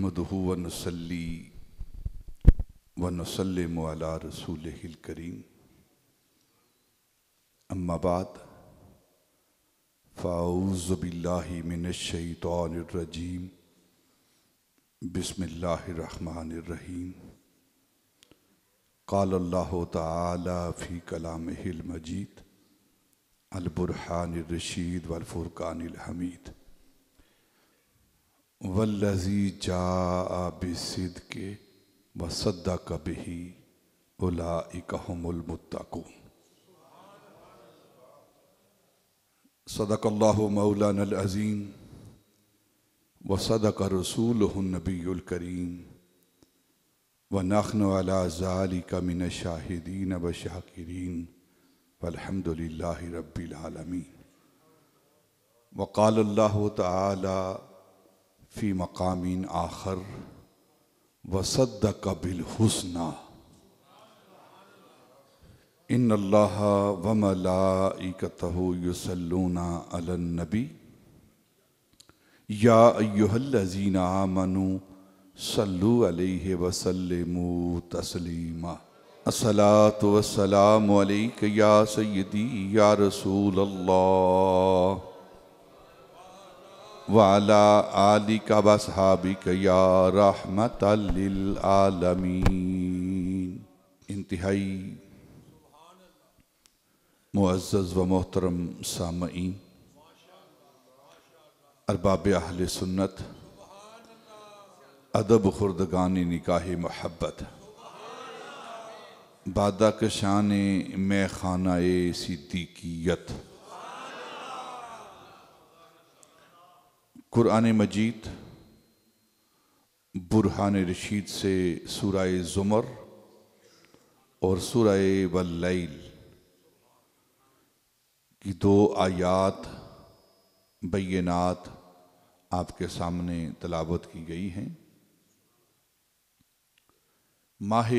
नहमदुहु व नुसल्ली व नुसल्लिमु अला रसूलिहिल करीम। अम्मा बाद फ़अऊज़ु बिल्लाहि मिनश शैतानिर रजीम। बिस्मिल्लाहिर रहमानिर रहीम। क़ाल अल्लाहु तआला फ़ी कलामिहिल मजीद अल बुरहानिर रशीद वल फुरक़ानिल हमीद। वल्लज़ी जाअ बिस्सिद्क़ि व सद्दक़ बिही उलाइका हुमुल मुत्तक़ून। सदक़ल्लाहु मौलानल अज़ीम व सदक़ रसूलुहुन नबियुल करीम व नहनु अला ज़ालिका मिनश शाहिदीन व शाकिरीन वल्हम्दुलिल्लाहि रब्बिल आलमीन। व क़ाल अल्लाहु तआला फ़ी मक़ामिन आख़र व सद्दक़ बिल हुस्ना। इन्नल्लाह व मलाइकतहु युसल्लूना अलन नबी या अय्युहल्लज़ीना आमनू सल्लु अलैहि व सल्लिमू तस्लीमा। अस्सलातु वस्सलामु अलैका या सय्यदी या रसूलल्लाह व अला आलिका व अस्हाबिका या रहमतल लिल आलमीन। इंतहाई मुअज़्ज़ज़ व मोहतरम सामईन, अरबाब अहले सुन्नत, अदब खुर्दगानी निकाह मोहब्बत, बादा कशाने मैं खानाए सिद्दीकियत। कुरान मजीद बुरहान रशीद से सूराए ज़ुमर और सूराए वल्लैल की दो आयात बैयनात आपके सामने तलावत की गई हैं। माह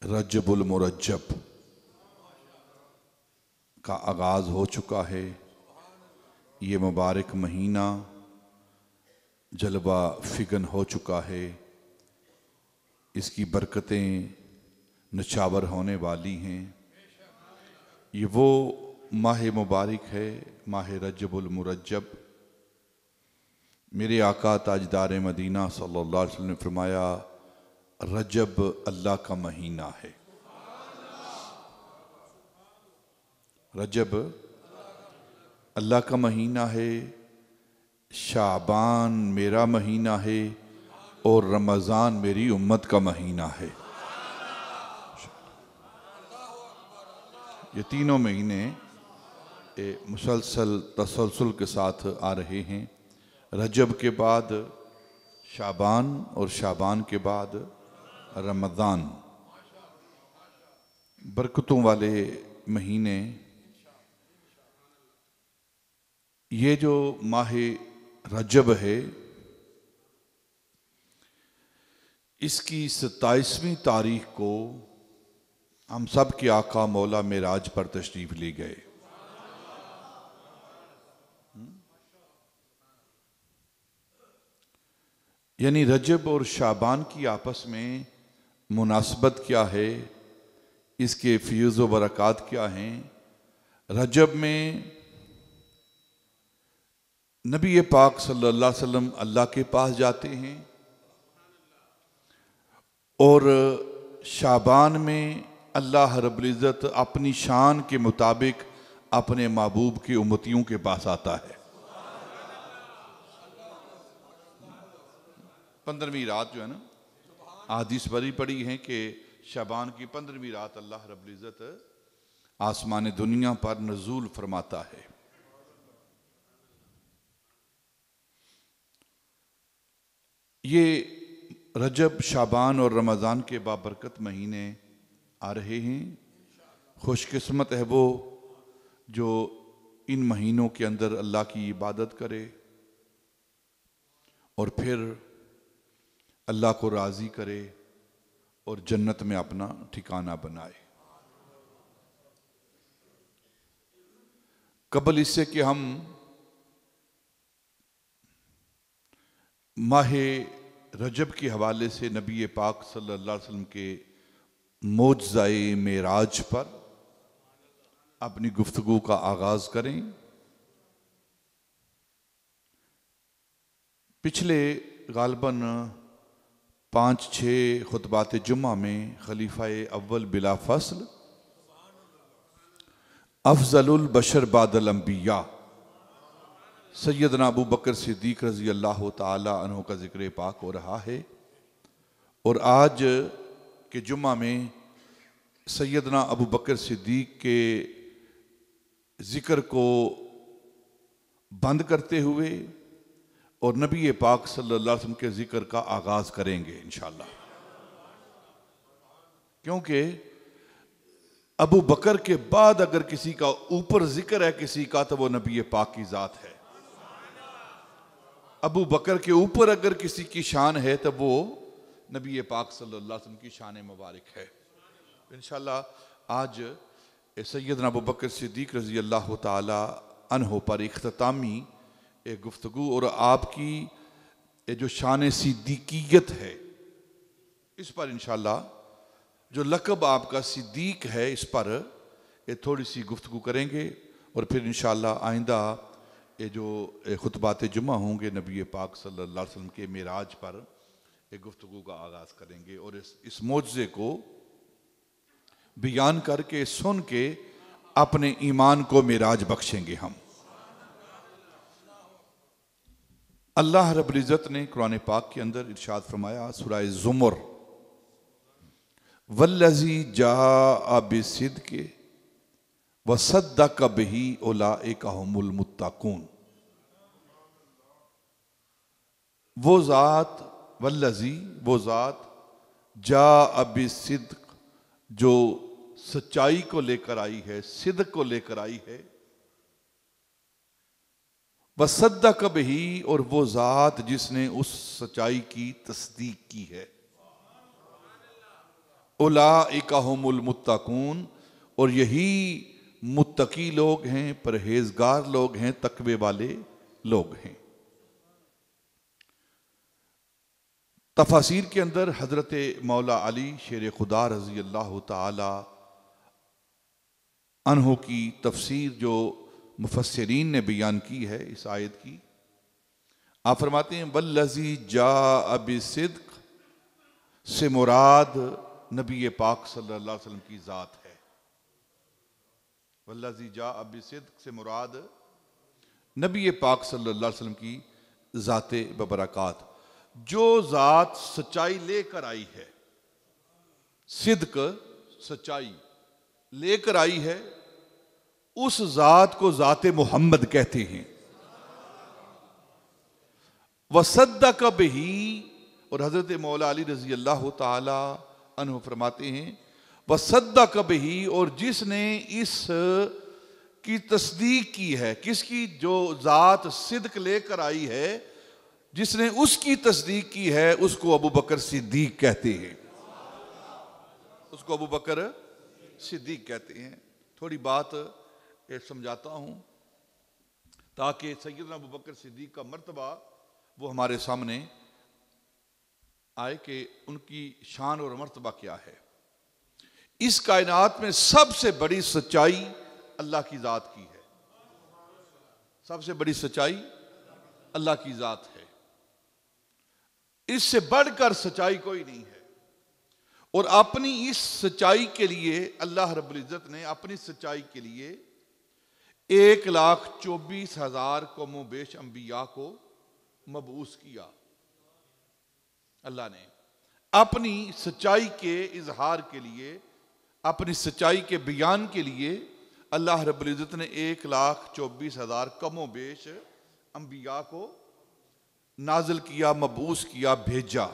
रजबुल मुरज्जब का आगाज़ हो चुका है। ये मुबारक महीना जलवा फिगन हो चुका है। इसकी बरकतें नछावर होने वाली हैं। ये वो माह मुबारक है, माह रजबुल मुरज्जब। मेरे आका ताजदार मदीना सल्लल्लाहु अलैहि वसल्लम ने फरमाया, रजब अल्लाह का महीना है। रजब अल्लाह का महीना है, शाबान मेरा महीना है और रमज़ान मेरी उम्मत का महीना है। ये तीनों महीने मुसलसल तसलसल के साथ आ रहे हैं। रजब के बाद शाबान और शाबान के बाद रमज़ान, बरकतों वाले महीने। ये जो माह रजब है, इसकी 27वीं तारीख को हम सब के आका मौला मेराज पर तशरीफ ले गए। यानी रजब और शाबान की आपस में मुनासबत क्या है, इसके फ़ियूज़ व बरक़ात क्या हैं। रजब में नबी पाक सल्लल्लाहु अलैहि वसल्लम अल्लाह के पास जाते हैं और शाबान में अल्लाह रब्बुल इज़्ज़त अपनी शान के मुताबिक अपने महबूब की उम्मतियों के पास आता है। 15वीं रात जो है ना, हदीस बड़ी पड़ी है कि शाबान की 15वीं रात अल्लाह रब्बुल इज़्ज़त आसमान दुनिया पर नज़ूल फरमाता है। ये रजब, शाबान और रमज़ान के बाबरकत महीने आ रहे हैं। खुशकिस्मत है वो जो इन महीनों के अंदर अल्लाह की इबादत करे और फिर अल्लाह को राज़ी करे और जन्नत में अपना ठिकाना बनाए। कबल इससे कि हम माह रजब के हवाले से नबी पाक सल्लल्लाहु अलैहि वसल्लम के मोजज़ाए मेराज पर अपनी गुफ्तगू का आगाज़ करें। पिछले गालबन 5-6 खुतबात जुम्मा में खलीफा अव्वल बिला फसल अफजलुल बशर बादल अंबिया सैयदना अबू बकर सिद्दीक रज़ी अल्लाह ताला अन्हु का जिक्र पाक हो रहा है। और आज के जुम्मा में सैयदना अबू बकर सिद्दीक के ज़िक्र को बंद करते हुए और नबी पाक सल्लल्लाहु अलैहि वसल्लम के ज़िक्र का आगाज़ करेंगे इंशाअल्लाह। क्योंकि अबू बकर के बाद अगर किसी का ऊपर ज़िक्र है किसी का तो वो नबी पाक की ज़ात है। अबू बकर के ऊपर अगर किसी की शान है तो वो नबी पाक सल्लल्लाहु अलैहि वसल्लम की शान मुबारक है। इंशाअल्लाह आज सैयदना अबू बकर सिद्दीक रज़ी अल्लाह ताला अन्हु पर इख्तितामी एक गुफ्तगू और आपकी जो शान सिद्दीकियत है इस पर इंशाअल्लाह जो लक़ब आपका सिद्दीक है इस पर थोड़ी सी गुफ्तगू करेंगे। और फिर इंशाअल्लाह आइंदा ये जो खुतबात जुम्मा होंगे नबी पाक सल्लल्लाहु अलैहि वसल्लम के मेराज पर एक गुफ्तगू का आगाज़ करेंगे और इस मोज़े को बयान करके सुन के अपने ईमान को मेराज बख्शेंगे हम। अल्लाह रब्बुल इज़्ज़त ने कुरान पाक के अंदर इरशाद फरमाया सूरह ज़ुमर वल्लज़ी जाअ बिसिद्क़ि वसद्दक़ बिही उलाइका हुमुल मुत्तक़ून। वो ज़ात वल्लज़ी वो ज़ात जाअ बिसिद्क़ जो सच्चाई को लेकर आई है सिद्क़ को लेकर आई है वसद्दक़ बिही और वो ज़ात जिसने उस सच्चाई की तस्दीक की है उलाइका हुमुल मुत्तक़ून और यही मुत्तकी लोग हैं परहेजगार लोग हैं तकवे वाले लोग हैं। तफासीर के अंदर हजरत मौला अली शेर खुदा रज़ी अल्लाह ताला अन्हु की तफसीर जो मुफस्सिरीन ने बयान की है इस आयत की आप फरमाते हैं वल्लज़ी जाअ बिसिद्क़ से मुराद नबी पाक सल्लल्लाहु अलैहि वसल्लम की ज़ात है। वल्लज़ी जाअ बिसिद्क़ से मुराद नबी पाक सल्लल्लाहु अलैहि वसल्लम की ज़ाते बबरकात जो ज़ात सच्चाई लेकर आई है सिद्क़ सच्चाई लेकर आई है उस ज़ात को ज़ाते मोहम्मद कहते हैं। वसद्दक़ बिही और हज़रत मौला अली रज़ी अल्लाह ताला अन्हु फरमाते हैं वसद्दक़ बिही और जिसने इस की तस्दीक की है किसकी जो ज़ात सिद्क़ लेकर आई है जिसने उसकी तस्दीक की है उसको अबू बकर सिद्दीक कहते हैं उसको अबू बकर सिद्दीक कहते हैं। थोड़ी बात समझाता हूँ ताकि सैयदना अबू बकर सिद्दीक का मर्तबा वो हमारे सामने आए कि उनकी शान और मर्तबा क्या है। इस कायनात में सबसे बड़ी सच्चाई अल्लाह की ज़ात की है। सबसे बड़ी सच्चाई अल्लाह की ज़ात है इससे बढ़कर सच्चाई कोई नहीं है। और अपनी इस सच्चाई के लिए अल्लाह रब्बुल इज़्ज़त ने अपनी सच्चाई के लिए 1,24,000 कौमों-बेश अंबिया को मबूस किया। अल्लाह ने अपनी सच्चाई के इजहार के लिए अपनी सच्चाई के बयान के लिए अल्लाह रब्बुल इज़्ज़त ने 1,24,000 कमोबेश अंबिया को नाजिल किया मबूस किया भेजा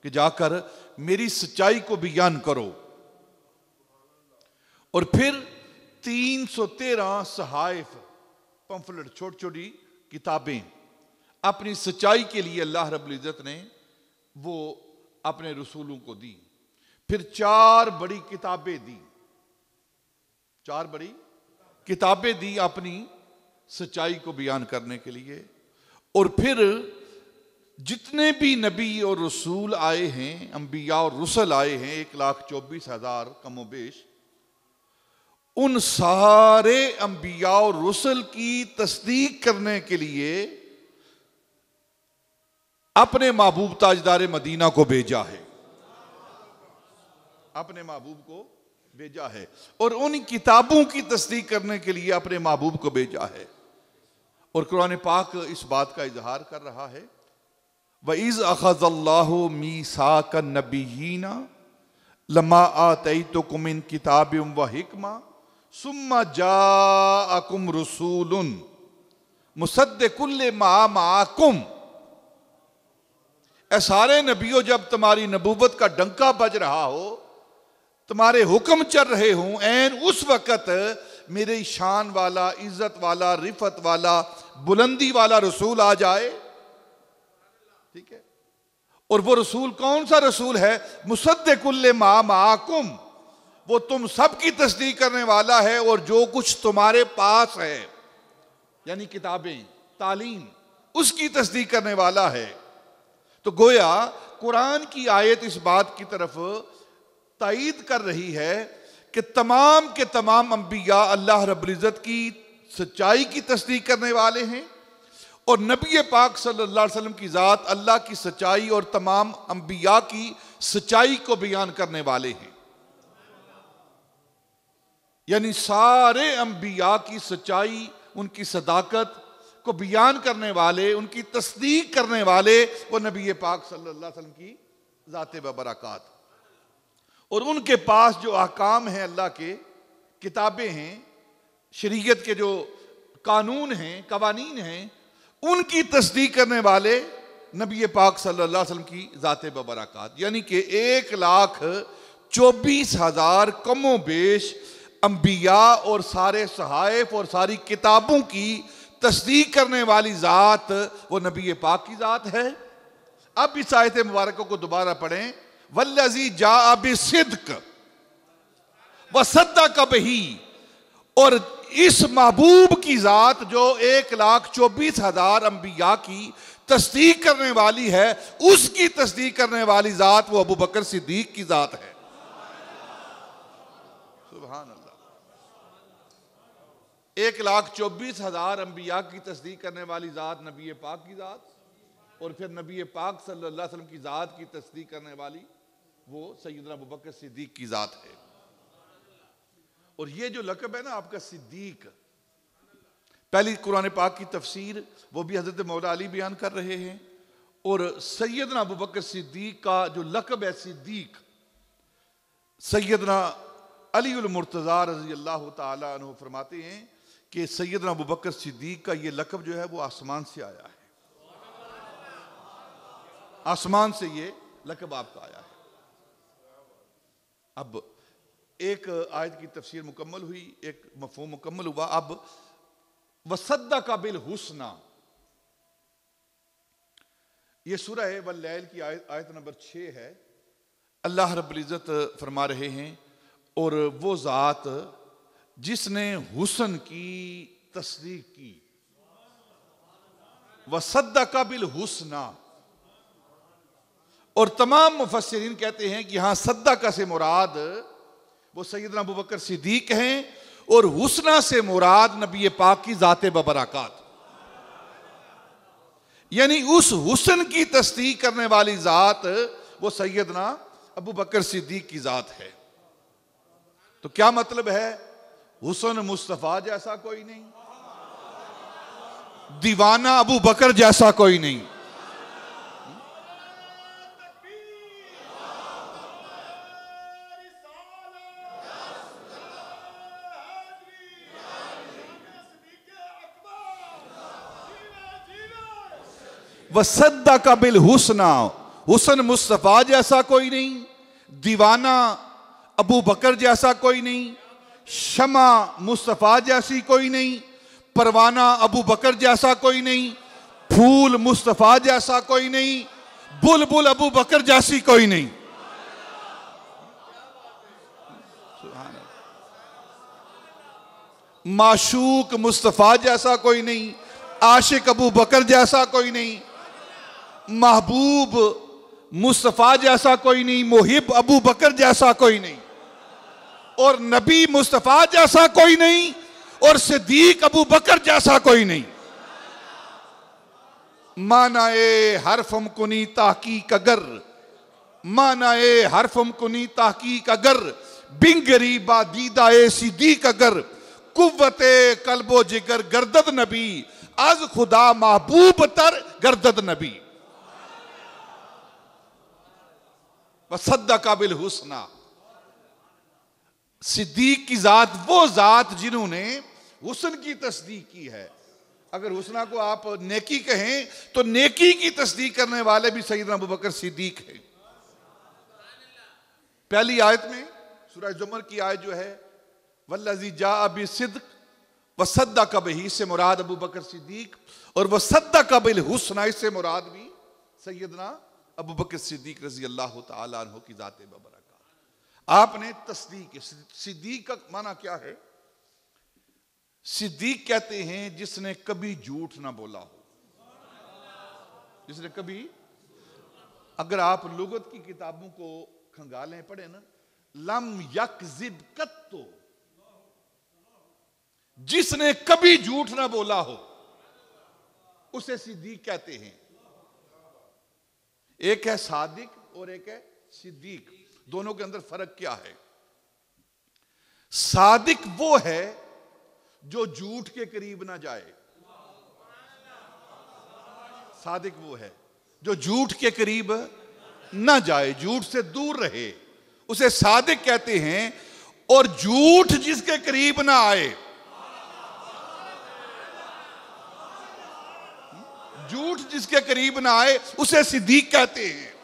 कि जाकर मेरी सच्चाई को बयान करो। और फिर 313 सहाइफ पंफलेट छोटी छोटी किताबें अपनी सच्चाई के लिए अल्लाह रब्बुल इज़्ज़त ने वो अपने रसूलों को दी। फिर 4 बड़ी किताबें दी 4 बड़ी किताबें दी अपनी सच्चाई को बयान करने के लिए। और फिर जितने भी नबी और रसूल आए हैं, अंबिया और रसूल आए हैं, 1,24,000 कमोबेश, उन सारे अंबिया और रसूल की तस्दीक करने के लिए अपने महबूब ताजदार मदीना को भेजा है, अपने महबूब को भेजा है, और उन किताबों की तस्दीक करने के लिए अपने महबूब को भेजा है। और कुरान पाक इस बात का इजहार कर रहा है, वइज़ अख़ज़ल्लाहु मीसाक़न नबिय्यीना लम्मा आतैतुकुम मिन किताबिम व हिकमा सुम्मा जाअकुम रसूलुन मुसद्दिकुल लिमा माअकुम। ऐ सारे नबियों, जब तुम्हारी नबूवत का डंका बज रहा हो, तुम्हारे हुक्म चल रहे हों, ऐन उस वक़्त मेरे शान वाला, इज्जत वाला, रिफत वाला, बुलंदी वाला रसूल आ जाए, ठीक है। और वो रसूल कौन सा रसूल है? मुसद्दिकुल लिमा माअकुम, वो तुम सब की तस्दीक करने वाला है और जो कुछ तुम्हारे पास है, यानी किताबें, तालीम, उसकी तस्दीक करने वाला है। तो गोया कुरान की आयत इस बात की तरफ तायीद कर रही है कि तमाम के तमाम अंबिया अल्लाह रब्बुल इज़्ज़त की सच्चाई की तस्दीक करने वाले हैं, और नबी पाक सल्लल्लाहु अलैहि वसल्लम की ज़ात अल्लाह की सच्चाई और तमाम अंबिया की सच्चाई को बयान करने वाले हैं। यानी सारे अंबिया की सच्चाई, उनकी सदाकत को बयान करने वाले, उनकी तस्दीक करने वाले वो नबी पाक सल्लल्लाहु अलैहि वसल्लम की ज़ात व बरक़ात। और उनके पास जो अहकाम हैं, अल्लाह के किताबें हैं, शरीयत के जो कानून हैं, कवानीन हैं, उनकी तस्दीक करने वाले नबी पाक सल्लल्लाहु अलैहि वसल्लम की ज़ात व बरक़ात। यानी कि 1,24,000 कमो बेश अंबिया और सारे सहाइफ और सारी किताबों की तस्दीक करने वाली ज़ात वो नबी पाक की ज़ात है। अब इस आयत मुबारक को दोबारा पढ़ें, वल्लज़ी जाअ बिस्सिद्क़ व सद्दक़ बिही, और इस महबूब की ज़ात जो 1,24,000 अंबिया की तस्दीक करने वाली है, उसकी तस्दीक करने वाली ज़ात वो अबू बकर सिद्दीक की ज़ात है। सुभान अल्लाह। 1,24,000 अंबिया की तस्दीक करने वाली ज़ात नबी पाक की ज़ात, और फिर नबी पाक सल्लल्लाहु अलैहि वसल्लम की ज़ात की तस्दीक करने वाली वो सैयदना अबू बकर सिद्दीक की ज़ात है। और ये जो लक़ब है ना आपका सिद्दीक, पहली कुरान पाक की तफसीर वो भी हज़रत मौला अली बयान कर रहे हैं, और सैयदना अबू बकर सिद्दीक का जो लक़ब है सिद्दीक, सैयदना अलीउल मुर्तज़ा रज़ी अल्लाह ताला अन्हु फरमाते हैं कि सैयदना अबू बकर सिद्दीक का ये लक़ब जो है वो आसमान से आया है, आसमान से ये लक़ब आपका आया है। अब एक आयत की तफसीर मुकम्मल हुई, एक मफ़हूम मुकम्मल हुआ। अब वसद्दक़ बिल हुस्ना, ये सूरह वल्लैल की आयत नंबर 6 है। अल्लाह रब्बुल इज़्ज़त फरमा रहे हैं, और वो ज़ात जिसने हुस्न की तस्दीक की, वसद्दक़ बिल हुस्ना, और तमाम मुफस्सिरीन कहते हैं कि यहाँ सद्दक़ से मुराद वो सैयदना अबू बकर सिद्दीक हैं, और हुस्ना से मुराद नबी पाक की ज़ात व बरक़ात, यानी उस हुस्न की तस्दीक करने वाली ज़ात वो सैयदना अबू बकर सिद्दीक की ज़ात है। तो क्या मतलब है? हुस्न मुस्तफ़ा जैसा कोई नहीं, दीवाना अबू बकर जैसा कोई नहीं। वसद्दक़ बिल हुस्ना, हुस्न मुस्तफ़ा जैसा कोई नहीं, दीवाना अबू बकर जैसा कोई नहीं, शमा मुस्तफ़ा जैसी कोई नहीं, परवाना अबू बकर जैसा कोई नहीं, फूल मुस्तफ़ा जैसा कोई नहीं, बुलबुल अबू बकर जैसी कोई नहीं। माशूक मुस्तफ़ा जैसा कोई नहीं, आशिक अबू बकर जैसा कोई नहीं, महबूब मुस्तफ़ा जैसा कोई नहीं, मुहिब अबू बकर जैसा कोई नहीं, और नबी मुस्तफ़ा जैसा कोई नहीं, और सिद्दीक अबू बकर जैसा कोई नहीं। मानाए हरफम कुनी ताकीक अगर, मानाए हरफम कुनी ताकीक अगर, बिंगरी बादीदाए सिद्दीक अगर, कुव्वते कल्बो जिगर गर्दद नबी, आज खुदा महबूब तर गर्दद नबी। वसद्दक़ बिल हुस्ना, सिद्दीक की जात वो जात जिन्होंने हुस्न की तस्दीक की है। अगर हुस्ना को आप नेकी कहें तो नेकी की तस्दीक करने वाले भी सैयदना अबू बकर सिद्दीक है। पहली आयत में सूरह जुमर की आयत जो है, वल्लज़ी जाअ बिस्सिद्क़ वसद्दक़ बिही, से मुराद अबू बकर सिद्दीक, और वसद्दक़ बिल हुस्ना इससे मुराद भी सैयदना अबू बकर सिद्दीक रज़ी अल्लाह तआला अन्हु की ज़ात बबरकत। आपने तस्दीक, सिद्दीक का माना क्या है? सिद्दीक कहते हैं जिसने कभी झूठ ना बोला हो, जिसने कभी, अगर आप लुगत की किताबों को खंगालें पढ़े ना, लम यकज़िब कत्तो, जिसने कभी झूठ ना बोला हो उसे सिद्दीक कहते हैं। एक है सादिक और एक है सिद्दीक, दोनों के अंदर फर्क क्या है? सादिक वो है जो झूठ के करीब ना जाए, सादिक वो है जो झूठ के करीब ना जाए, झूठ से दूर रहे, उसे सादिक कहते हैं। और झूठ जिसके करीब ना आए, झूठ जिसके करीब ना आए उसे सिद्दीक कहते हैं।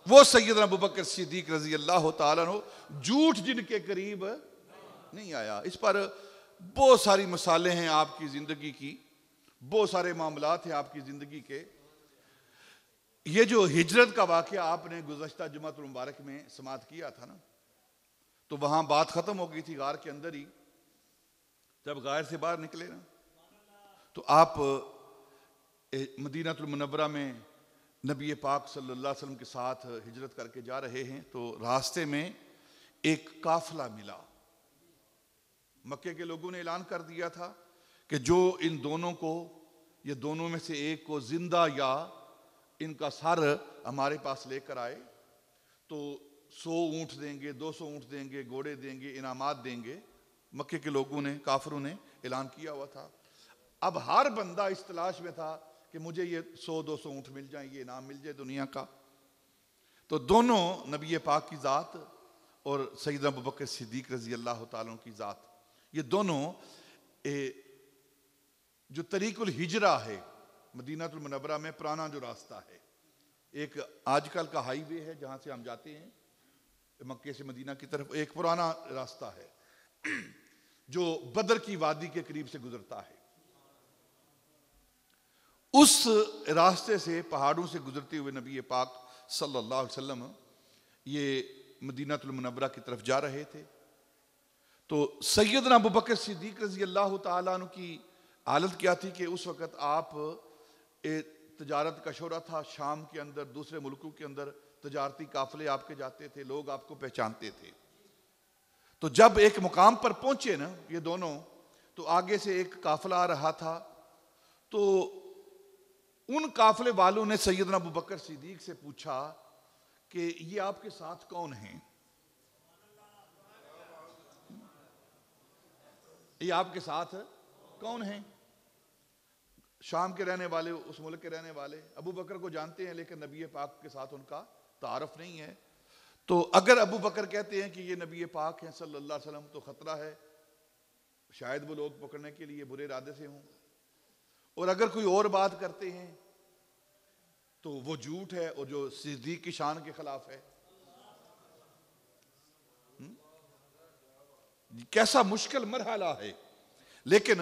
वो सैयदना अबू बकर सिद्दीक रजी अल्लाह तआला अन्हु, झूठ जिनके करीब नहीं आया। इस पर बहुत सारी मिसालें हैं आपकी जिंदगी की, बहुत सारे मामलात हैं आपकी जिंदगी के। ये जो हिजरत का वाकया आपने गुज़श्ता जुमातुल मुबारक में समाअत किया था ना, तो वहां बात खत्म हो गई थी गार के अंदर ही। जब गार से बाहर निकले ना, तो आप मदीनातुल मुनव्वरा में नबी पाक सल्लल्लाहु अलैहि वसल्लम के साथ हिजरत करके जा रहे हैं, तो रास्ते में एक काफिला मिला। मक्के के लोगों ने ऐलान कर दिया था कि जो इन दोनों को, ये दोनों में से एक को जिंदा या इनका सर हमारे पास लेकर आए तो 100 ऊंट देंगे, 200 ऊंट देंगे, घोड़े देंगे, इनामात देंगे। मक्के के लोगों ने, काफिरों ने ऐलान किया हुआ था। अब हर बंदा इस तलाश में था कि मुझे ये 100-200 ऊंट मिल जाए, ये इनाम मिल जाए दुनिया का। तो दोनों नबी पाक की ज़ात और सैयदना अबू बकर सिद्दीक रज़ी अल्लाह तआला की ज़ात, ये दोनों जो तरीकुल हिजरा है मदीनातुल मुनव्वरा में, पुराना जो रास्ता है, एक आजकल का हाईवे है जहाँ से हम जाते हैं मक्के से मदीना की तरफ, एक पुराना रास्ता है जो बदर की वादी के करीब से गुजरता है। उस रास्ते से, पहाड़ों से गुजरते हुए नबी पाक सल्लल्लाहु अलैहि वसल्लम ये मदीनातुल मुनव्वरा की तरफ जा रहे थे। तो सैयदना अबू बकर सिद्दीक रज़ी अल्लाह तआला अन्हु की हालत क्या थी कि उस वक़्त आप तजारत का शोरा था, शाम के अंदर, दूसरे मुल्कों के अंदर तजारती काफिले आपके जाते थे, लोग आपको पहचानते थे। तो जब एक मुकाम पर पहुंचे ना ये दोनों, तो आगे से एक काफिला आ रहा था, तो उन काफिले वालों ने सैयदना अबू बकर सिद्दीक से पूछा कि ये आपके साथ कौन हैं? ये आपके साथ कौन हैं? शाम के रहने वाले, उस मुल्क के रहने वाले। अबू बकर को जानते हैं लेकिन नबी पाक के साथ उनका तारफ नहीं है। तो अगर अबू बकर कहते हैं कि ये नबी पाक हैं सल्लल्लाहु अलैहि वसल्लम, तो खतरा है, शायद वो लोग पकड़ने के लिए बुरे इरादे से हों। और अगर कोई और बात करते हैं तो वो झूठ है और जो सिद्दीक की शान के खिलाफ है। कैसा मुश्किल मरहला है। लेकिन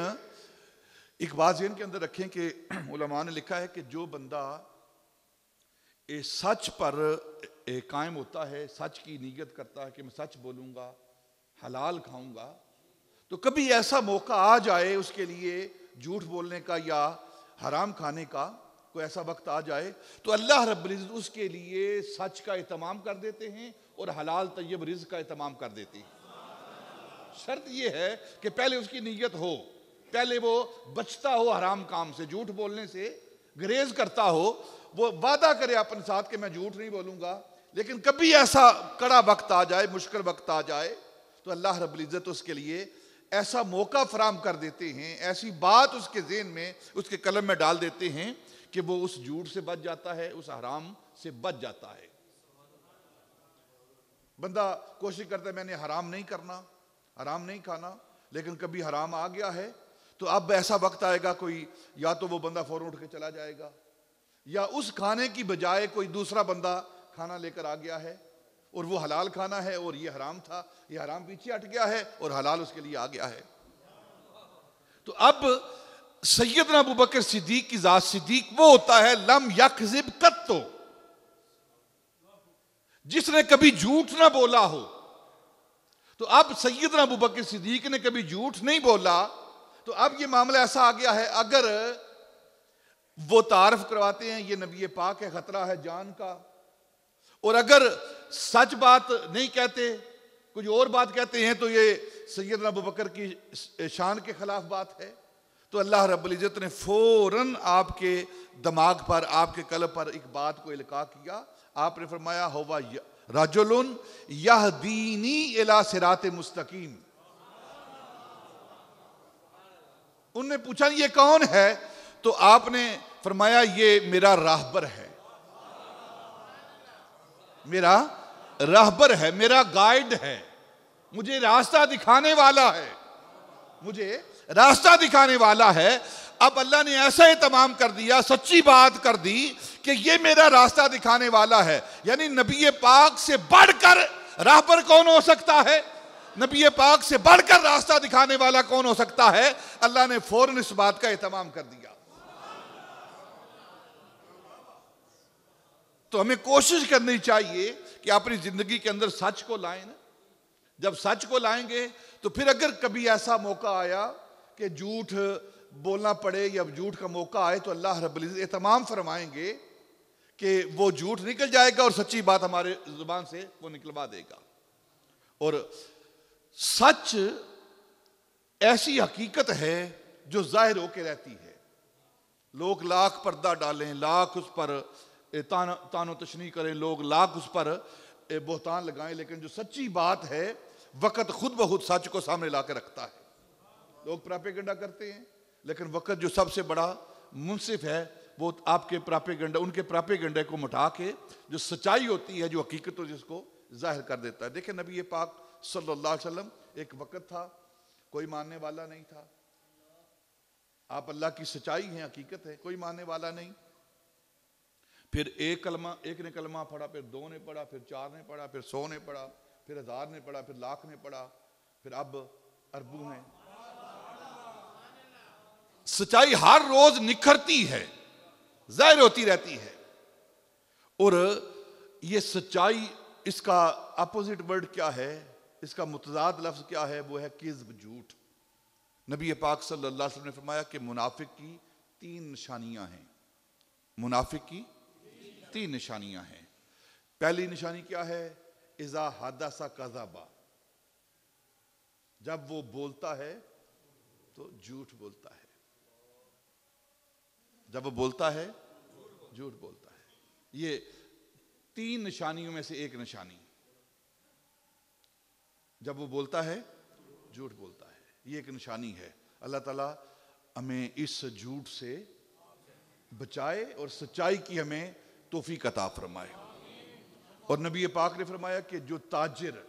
एक बात इनके अंदर रखें कि उलमा ने लिखा है कि जो बंदा सच पर कायम होता है, सच की नीयत करता है कि मैं सच बोलूंगा, हलाल खाऊंगा, तो कभी ऐसा मौका आ जाए उसके लिए झूठ बोलने का या हराम खाने का कोई ऐसा वक्त आ जाए तो अल्लाह रब्बुल इज़्ज़त उसके लिए सच का एहतमाम कर देते हैं और हलाल तय्यब रिज़्क़ का एहतमाम कर देते हैं। शर्त यह है कि पहले उसकी नीयत हो, पहले वो बचता हो हराम काम से, झूठ बोलने से गुरेज करता हो, वो वादा करे अपने साथ कि मैं झूठ नहीं बोलूंगा। लेकिन कभी ऐसा कड़ा वक्त आ जाए, मुश्किल वक्त आ जाए तो अल्लाह रब्बुल इज़्ज़त उसके लिए ऐसा मौका फराम कर देते हैं, ऐसी बात उसके ज़हन में, उसके कलम में डाल देते हैं कि वो उस झूठ से बच जाता है, उस हराम से बच जाता है। बंदा कोशिश करता है मैंने हराम नहीं करना, हराम नहीं खाना, लेकिन कभी हराम आ गया है तो अब ऐसा वक्त आएगा कोई, या तो वो बंदा फौरन उठ के चला जाएगा, या उस खाने की बजाय कोई दूसरा बंदा खाना लेकर आ गया है और वो हलाल खाना है और ये हराम था, ये हराम पीछे हट गया है और हलाल उसके लिए आ गया है। तो अब सैयदना अबू बकर सिद्दीक की जात सिद्दीक वो होता है लम यकज़िब कत्तो, जिसने कभी झूठ ना बोला हो। तो अब सैयदना अबू बकर सिद्दीक ने कभी झूठ नहीं बोला, तो अब ये मामला ऐसा आ गया है, अगर वो तारफ करवाते हैं ये नबी पाक है, खतरा है जान का, और अगर सच बात नहीं कहते, कुछ और बात कहते हैं तो ये सैयदना अबू बकर की शान के खिलाफ बात है। तो अल्लाह रब्बुल इज़्ज़त ने फौरन आपके दिमाग पर, आपके कल्ब पर एक बात को इल्का किया। आपने फरमाया हुवा रजुलुन यहदीनी इला सिराते मुस्तकीम। उनने पूछा ये कौन है, तो आपने फरमाया ये मेरा राहबर है, मेरा राहबर है, मेरा गाइड है, मुझे रास्ता दिखाने वाला है, मुझे रास्ता दिखाने वाला है। अब अल्लाह ने ऐसा ही तमाम कर दिया, सच्ची बात कर दी कि ये मेरा रास्ता दिखाने वाला है। यानी नबी पाक से बढ़कर राहबर कौन हो सकता है, नबी पाक से बढ़कर रास्ता दिखाने वाला कौन हो सकता है। अल्लाह ने फौरन इस बात का एहतमाम कर दिया। तो हमें कोशिश करनी चाहिए कि अपनी जिंदगी के अंदर सच को लाएं ना। जब सच को लाएंगे तो फिर अगर कभी ऐसा मौका आया कि झूठ बोलना पड़े या झूठ का मौका आए तो अल्लाह रब्बुल इज़्ज़त एहतमाम फरमाएंगे कि वो झूठ निकल जाएगा और सच्ची बात हमारे जुबान से वो निकलवा देगा। और सच ऐसी हकीकत है जो जाहिर होकर रहती है। लोग लाख पर्दा डालें, लाख उस पर तानो तशनी करें, लोग लाख उस पर बोहतान लगाएं, लेकिन जो सच्ची बात है वक़्त खुद ब खुद सच को सामने ला के रखता है। लोग प्रोपेगेंडा करते हैं, लेकिन वक़्त जो सबसे बड़ा मुंसिफ है वो आपके प्रोपेगेंडा, उनके प्रोपेगेंडे को मिटा के जो सच्चाई होती है, जो हकीकत हो, जिसको जाहिर कर देता है। देखिए नबी पाक सल्लल्लाहु अलैहि वसल्लम, एक वक़्त था कोई मानने वाला नहीं था। आप अल्लाह की सच्चाई है, हकीकत है, कोई मानने वाला नहीं। फिर एक ने कलमा पढ़ा, फिर दो ने पढ़ा, फिर चार ने पढ़ा, फिर 100 ने पढ़ा, फिर 1000 ने पढ़ा, फिर लाख ने पढ़ा, फिर अब अरबों ने। सच्चाई हर रोज निखरती है, जाहिर होती रहती है। और ये सच्चाई, इसका अपोजिट वर्ड क्या है, इसका मुतजाद लफ्ज क्या है, वो है किज़्ब, झूठ। नबी पाक सल्लल्लाहु अलैहि वसल्लम ने फरमाया कि मुनाफिक की 3 निशानियां हैं। मुनाफिक की 3 निशानियां हैं। पहली निशानी क्या है, इज़ा हदसा कज़बा, जब वो बोलता है तो झूठ बोलता है। जब वो बोलता है झूठ बोलता है। ये 3 निशानियों में से एक निशानी, जब वो बोलता है झूठ बोलता है, ये एक निशानी है। अल्लाह ताला हमें इस झूठ से बचाए और सच्चाई की हमें तौफीक अता फरमाए। और नबी पाक ने फरमाया कि जो ताजिर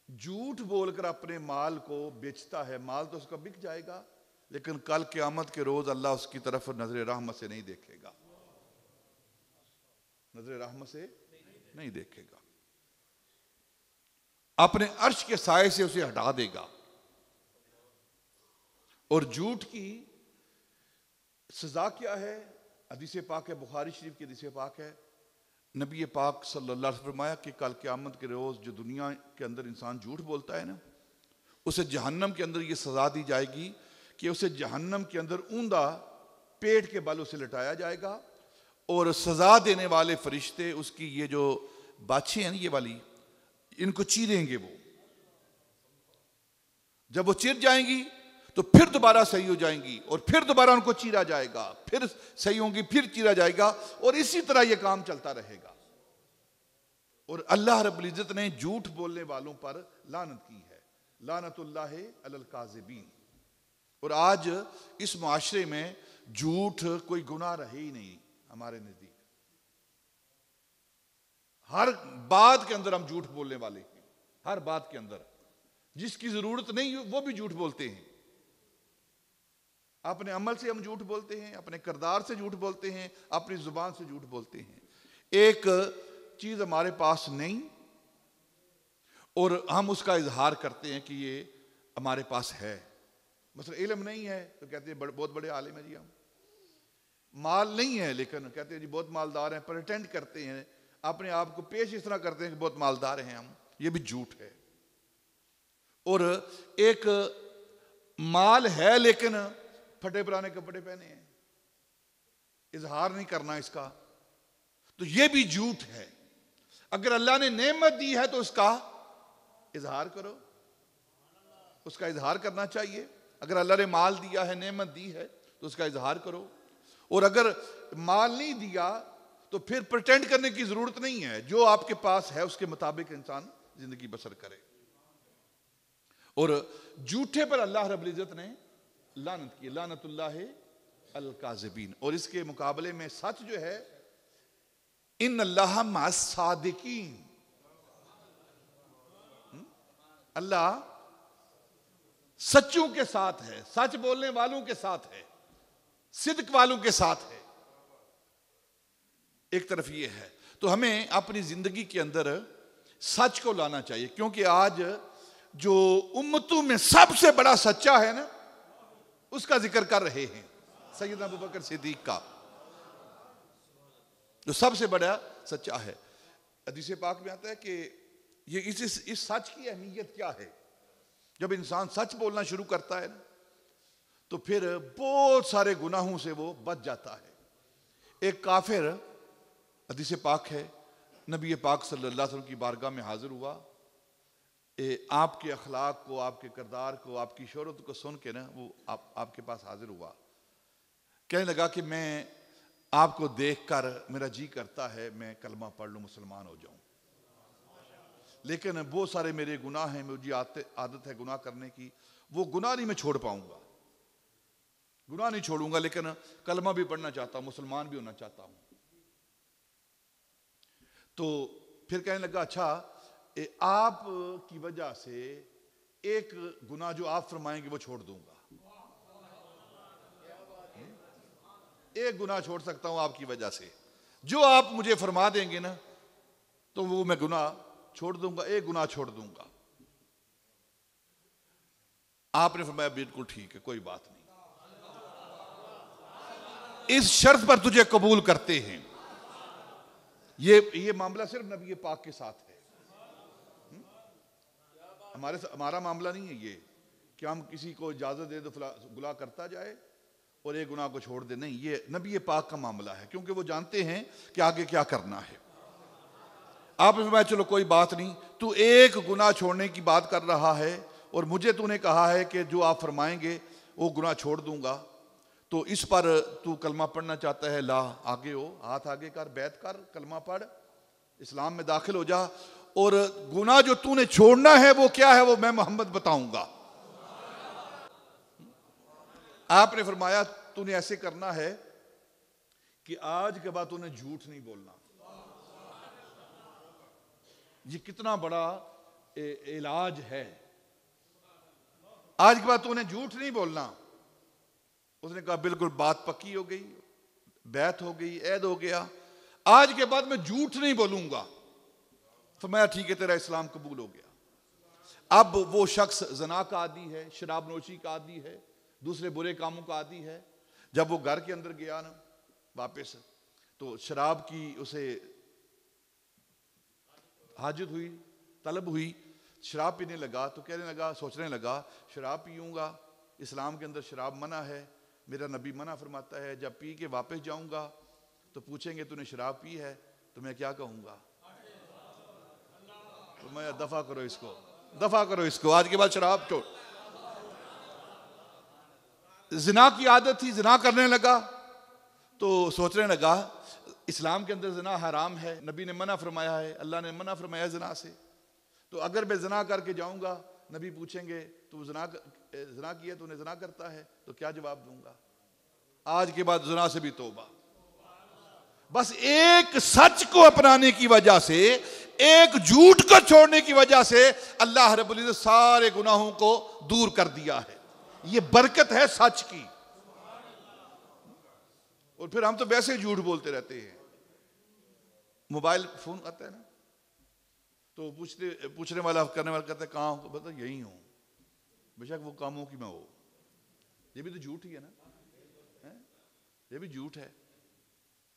झूठ बोलकर अपने माल को बेचता है, माल तो उसका बिक जाएगा, लेकिन कल क़यामत के रोज अल्लाह उसकी तरफ नजर रहमत से नहीं देखेगा, नजर रहमत से नहीं देखेगा, अपने अर्श के साए से उसे हटा देगा। और झूठ की सजा क्या है, हदीस पाक है, बुखारी शरीफ की हदीस पाक है। नबी पाक सल्लल्लाहु अलैहि वसल्लम फरमाया कि कल क़यामत के रोज जो दुनिया के अंदर इंसान झूठ बोलता है ना, उसे जहन्नम के अंदर ये सजा दी जाएगी कि उसे जहन्नम के अंदर ऊंधा पेट के बल उसे लटाया जाएगा और सजा देने वाले फरिश्ते उसकी ये जो बाछी हैं ये वाली, इनको चीरेंगे। वो जब वो चिर जाएंगी तो फिर दोबारा सही हो जाएंगी और फिर दोबारा उनको चीरा जाएगा, फिर सही होंगी, फिर चीरा जाएगा और इसी तरह यह काम चलता रहेगा। और अल्लाह रब्बुल इज्जत ने झूठ बोलने वालों पर लानत की है, लानतुल्लाहि अलल काज़िबीन। और आज इस मुआशरे में झूठ कोई गुनाह रहे ही नहीं हमारे नजदीक। हर बात के अंदर हम झूठ बोलने वाले हैं, हर बात के अंदर जिसकी जरूरत नहीं वो भी झूठ बोलते हैं। अपने अमल से हम झूठ बोलते हैं, अपने किरदार से झूठ बोलते हैं, अपनी जुबान से झूठ बोलते हैं। एक चीज हमारे पास नहीं और हम उसका इजहार करते हैं कि ये हमारे पास है। मतलब इल्म नहीं है तो कहते हैं बहुत बड़े आलिम है जी हम। माल नहीं है लेकिन कहते हैं जी बहुत मालदार हैं, प्रिटेंड करते हैं, अपने आप को पेश इस तरह करते हैं कि बहुत मालदार हैं हम। ये भी झूठ है। और एक माल है लेकिन फटे पुराने कपड़े पहने हैं, इजहार नहीं करना इसका, तो ये भी झूठ है। अगर अल्लाह ने नेमत दी है तो उसका इजहार करो, उसका इजहार करना चाहिए। अगर अल्लाह ने माल दिया है, नेमत दी है तो उसका इजहार करो। और अगर माल नहीं दिया तो फिर प्रिटेंड करने की जरूरत नहीं है। जो आपके पास है उसके मुताबिक इंसान जिंदगी बसर करे। और झूठे पर अल्लाह रब्बुल इज्जत ने लानत की, लानतुल्लाहि अल काज़िबीन। और इसके मुकाबले में सच जो है, इन अल्लाह मअस सादिकीन, अल्लाह सच्चों के साथ है, सच बोलने वालों के साथ है, सिद्क वालों के साथ है। एक तरफ ये है। तो हमें अपनी जिंदगी के अंदर सच को लाना चाहिए, क्योंकि आज जो उम्मतों में सबसे बड़ा सच्चा है ना, उसका जिक्र कर रहे हैं सैयदना अबू बकर सिद्दीक का, जो सबसे बड़ा सच्चा है। हदीस पाक में आता है कि ये इस सच की अहमियत क्या है। जब इंसान सच बोलना शुरू करता है ना, तो फिर बहुत सारे गुनाहों से वो बच जाता है। एक काफिर, हदीस पाक है, नबी पाक सल्लल्लाहु अलैहि वसल्लम की बारगाह में हाजिर हुआ। आपके अखलाक को, आपके किरदार को, आपकी शोहरत को सुन के ना वो आपके पास हाजिर हुआ। कहने लगा कि मैं आपको देखकर मेरा जी करता है मैं कलमा पढ़ लूं, मुसलमान हो जाऊं, लेकिन बहुत सारे मेरे गुनाह हैं, मुझे आदत है गुनाह करने की, वो गुनाह नहीं मैं छोड़ पाऊंगा, गुनाह नहीं छोड़ूंगा, लेकिन कलमा भी पढ़ना चाहता हूं, मुसलमान भी होना चाहता हूं। तो फिर कहने लगा, अच्छा आप की वजह से एक गुनाह जो आप फरमाएंगे वो छोड़ दूंगा, एक गुनाह छोड़ सकता हूं आपकी वजह से, जो आप मुझे फरमा देंगे ना तो वो मैं गुनाह छोड़ दूंगा, एक गुनाह छोड़ दूंगा। आपने फरमाया बिल्कुल ठीक है, कोई बात नहीं, इस शर्त पर तुझे कबूल करते हैं। ये मामला सिर्फ नबी पाक के साथ है, हमारा मामला नहीं है ये कि हम किसी को इजाजत दे दो गुनाह करता जाए और एक गुनाह को छोड़ दे, नहीं, ये नबी पाक का मामला है, क्योंकि वो जानते हैं कि आगे क्या करना है। आप मैं चलो कोई बात नहीं, तू एक गुनाह छोड़ने की बात कर रहा है और मुझे तूने कहा है कि जो आप फरमाएंगे वो गुनाह छोड़ दूंगा, तो इस पर तू कलमा पढ़ना चाहता है, ला आगे हो, हाथ आगे कर, बैत कर, कलमा पढ़, इस्लाम में दाखिल हो जा, और गुनाह जो तूने छोड़ना है वो क्या है वो मैं मोहम्मद बताऊंगा। आपने फरमाया तूने ऐसे करना है कि आज के बाद तूने झूठ नहीं बोलना। ये कितना बड़ा इलाज है, आज के बाद तूने झूठ नहीं बोलना। उसने कहा बिल्कुल, बात पक्की हो गई, बैत हो गई, ऐद हो गया, आज के बाद मैं झूठ नहीं बोलूंगा। फरमाया ठीक है, तेरा इस्लाम कबूल हो गया। अब वो शख्स जना का आदी है, शराब नोशी का आदी है, दूसरे बुरे कामों का आदी है। जब वो घर के अंदर गया ना वापस, तो शराब की उसे हाजत हुई, तलब हुई, शराब पीने लगा। तो कहने लगा, सोचने लगा शराब पीऊंगा इस्लाम के अंदर शराब मना है, मेरा नबी मना फरमाता है, जब पी के वापस जाऊंगा तो पूछेंगे तूने शराब पी है, तो मैं क्या कहूंगा? तो मैं दफा करो इसको, दफा करो इसको, आज के बाद शराब छोड़। जिना की आदत थी, जिना करने लगा तो सोचने लगा इस्लाम के अंदर जिना हराम है, नबी ने मना फरमाया है, अल्लाह ने मना फरमाया जिना से, तो अगर मैं जिना करके जाऊंगा नबी पूछेंगे तू जिना किया, तूने जिना करता है, तो क्या जवाब दूंगा? आज के बाद जिना से भी तौबा। बस एक सच को अपनाने की वजह से, एक झूठ को छोड़ने की वजह से अल्लाह रब्बुल इज्जत सारे गुनाहों को दूर कर दिया है। ये बरकत है सच की। और फिर हम तो वैसे ही झूठ बोलते रहते हैं। मोबाइल फोन आता है ना, तो पूछने वाला करने वाला कहता है कहाँ हो, तो बता यही हूं, बेशक वो काम हो कि मैं हो। ये भी तो झूठ ही है ना, ये भी झूठ है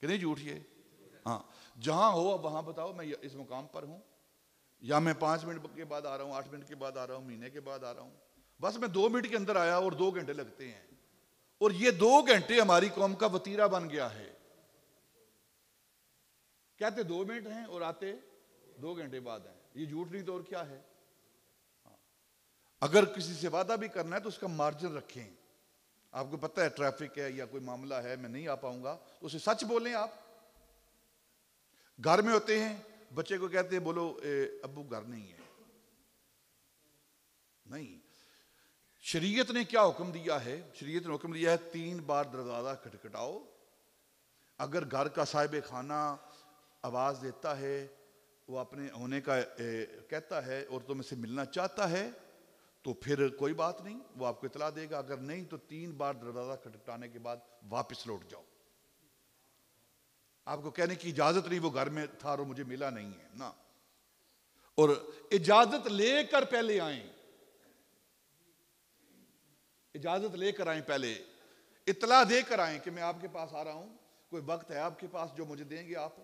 कि नहीं? झूठ ये, हाँ। जहां हो अब वहां बताओ मैं इस मुकाम पर हूं, या मैं 5 मिनट के बाद आ रहा हूं, 8 मिनट के बाद आ रहा हूं, महीने के बाद आ रहा हूं। बस मैं 2 मिनट के अंदर आया और 2 घंटे लगते हैं, और ये 2 घंटे हमारी कौम का वतीरा बन गया है। कहते 2 मिनट हैं और आते 2 घंटे बाद हैं। ये झूठ नहीं तो और क्या है? अगर किसी से वादा भी करना है तो उसका मार्जिन रखें। आपको पता है ट्रैफिक है या कोई मामला है, मैं नहीं आ पाऊंगा, तो उसे सच बोलें। आप घर में होते हैं, बच्चे को कहते हैं बोलो अब्बू घर नहीं है, नहीं। शरीयत ने क्या हुक्म दिया है? शरीयत ने हुक्म दिया है 3 बार दरवाजा खटखटाओ। अगर घर का साहिब खाना आवाज देता है, वो अपने होने का कहता है और तुमसे मिलना चाहता है, तो फिर कोई बात नहीं, वो आपको इतला देगा। अगर नहीं तो 3 बार दरवाजा खटखटाने के बाद वापस लौट जाओ। आपको कहने की इजाजत नहीं वो घर में था और मुझे मिला नहीं है ना। और इजाजत लेकर पहले आए, इजाजत लेकर आए, पहले इतला देकर आए कि मैं आपके पास आ रहा हूं, कोई वक्त है आपके पास जो मुझे देंगे आप?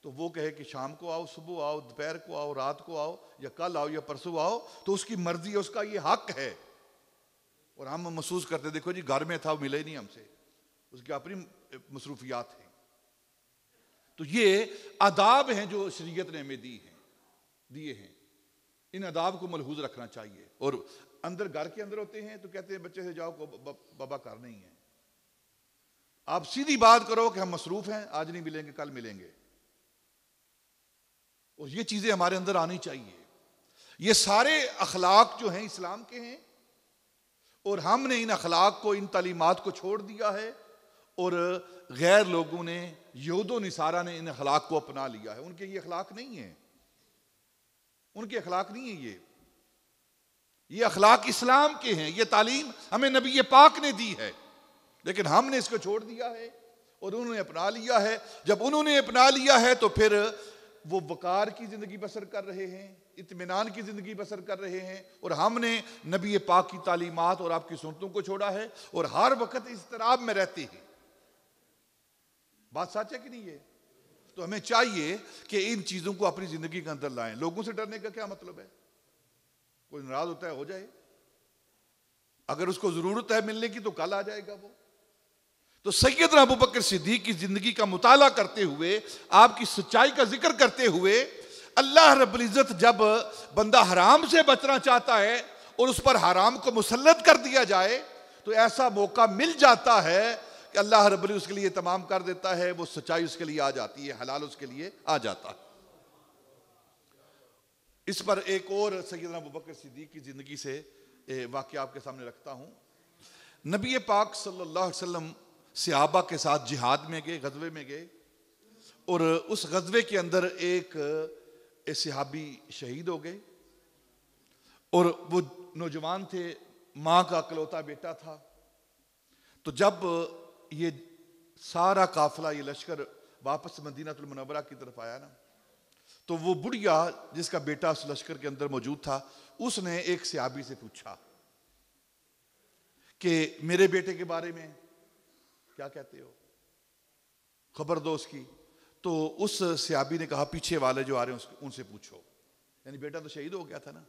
तो वो कहे कि शाम को आओ, सुबह आओ, दोपहर को आओ, रात को आओ, या कल आओ या परसों आओ, तो उसकी मर्जी है, उसका ये हक है। और हम महसूस करते देखो जी घर में था, वो मिले ही नहीं हमसे, उसकी अपनी मसरूफियात हैं। तो ये आदाब हैं जो शरीयत ने हमें दिए हैं। इन आदाब को मलहूज रखना चाहिए। और अंदर घर के अंदर होते हैं तो कहते हैं बच्चे से जाओ को बाबा कर नहीं है। आप सीधी बात करो कि हम मसरूफ हैं, आज नहीं मिलेंगे, कल मिलेंगे। और ये चीजें हमारे अंदर आनी चाहिए। ये सारे अखलाक जो हैं इस्लाम के हैं, और हमने इन अखलाक को, इन तालीमात को छोड़ दिया है, और गैर लोगों ने, यहूदो निसारा ने इन अखलाक को अपना लिया है। उनके ये अखलाक नहीं है, उनके अखलाक नहीं है ये अखलाक इस्लाम के हैं। ये तालीम हमें नबी पाक ने दी है, लेकिन हमने इसको छोड़ दिया है और उन्होंने अपना लिया है। जब उन्होंने अपना लिया है तो फिर वो वकार की जिंदगी बसर कर रहे हैं, इत्मीनान की जिंदगी बसर कर रहे हैं, और हमने नबी पाक की तालीमात और आपकी सुन्नतों को छोड़ा है, और हर वक्त इज़्तिराब में रहते हैं। बात सच है कि नहीं है? तो हमें चाहिए कि इन चीजों को अपनी जिंदगी के अंदर लाएं। लोगों से डरने का क्या मतलब है? कोई नाराज होता है हो जाए, अगर उसको जरूरत है मिलने की तो कल आ जाएगा वो। तो सैयदना अबू बकर सिद्दीक की जिंदगी का मुताला करते हुए, आपकी सच्चाई का जिक्र करते हुए, अल्लाह रब्बुल इज्जत जब बंदा हराम से बचना चाहता है और उस पर हराम को मुसल्लत कर दिया जाए, तो ऐसा मौका मिल जाता है कि अल्लाह रब्बुल इज्जत उसके लिए तमाम कर देता है, वो सच्चाई उसके लिए आ जाती है, हलाल उसके लिए आ जाता है। इस पर एक और सैयदना अबू बकर सिद्दीक की जिंदगी से वाक़या आपके सामने रखता हूं। नबी पाक सल्लल्लाहु अलैहि वसल्लम सहाबा के साथ जिहाद में गए, गज़वे में गए, और उस गज़वे के अंदर एक सहाबी शहीद हो गए, और वो नौजवान थे, माँ का इकलौता बेटा था। तो जब ये सारा काफिला, ये लश्कर वापस मदीनातुल मुनव्वरा की तरफ आया ना, तो वो बुढ़िया जिसका बेटा उस लश्कर के अंदर मौजूद था, उसने एक सहाबी से पूछा कि मेरे बेटे के बारे में क्या कहते हो, खबर दो उसकी। तो उस सहाबी ने कहा पीछे वाले जो आ रहे हैं उनसे पूछो। यानी बेटा तो शहीद हो गया था ना।